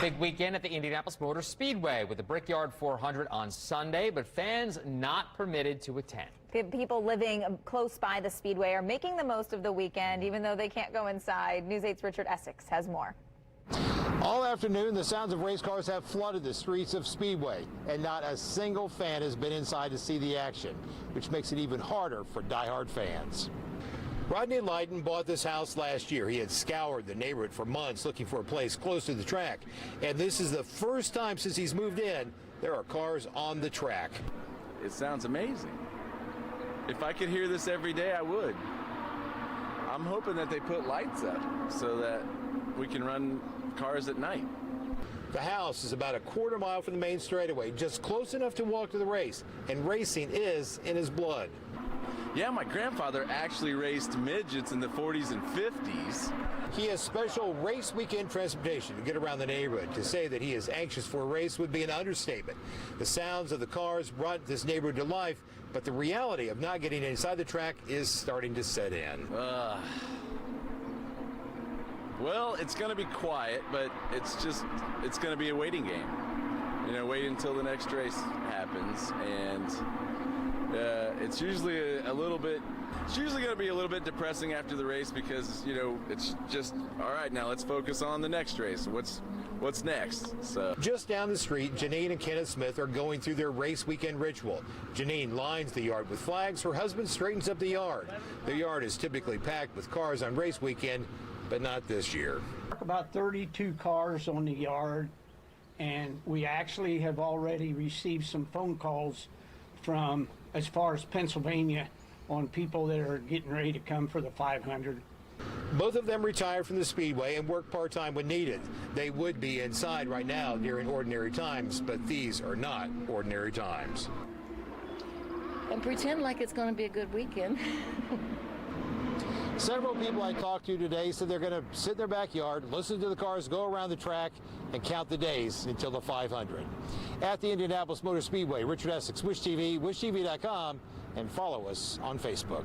Big weekend at the Indianapolis Motor Speedway with the Brickyard 400 on Sunday, but fans not permitted to attend. People living close by the Speedway are making the most of the weekend, even though they can't go inside. News 8's Richard Essex has more. All afternoon, the sounds of race cars have flooded the streets of Speedway, and not a single fan has been inside to see the action, which makes it even harder for diehard fans. Rodney Lydon bought this house last year. He had scoured the neighborhood for months looking for a place close to the track. And this is the first time since he's moved in, there are cars on the track. It sounds amazing. If I could hear this every day, I would. I'm hoping that they put lights up so that we can run cars at night. The house is about a quarter mile from the main straightaway, just close enough to walk to the race, and racing is in his blood. Yeah, my grandfather actually raced midgets in the 40s and 50s. He has special race weekend transportation to get around the neighborhood. To say that he is anxious for a race would be an understatement. The sounds of the cars brought this neighborhood to life, but the reality of not getting inside the track is starting to set in. Well, it's going to be quiet, but it's going to be a waiting game. You know, wait until the next race happens, and it's usually it's usually going to be a little bit depressing after the race because, you know, it's just, all right, now let's focus on the next race. What's next? So just down the street, Janine and Kenneth Smith are going through their race weekend ritual. Janine lines the yard with flags. Her husband straightens up the yard. The yard is typically packed with cars on race weekend, but not this year. About 32 cars on the yard, and we actually have already received some phone calls from as far as Pennsylvania on people that are getting ready to come for the 500. Both of them retired from the Speedway and work part-time when needed. They would be inside right now during ordinary times, but these are not ordinary times. And pretend like it's going to be a good weekend. Several people I talked to today said they're going to sit in their backyard, listen to the cars go around the track, and count the days until the 500. At the Indianapolis Motor Speedway, Richard Essex, Wish TV, wishtv.com, and follow us on Facebook.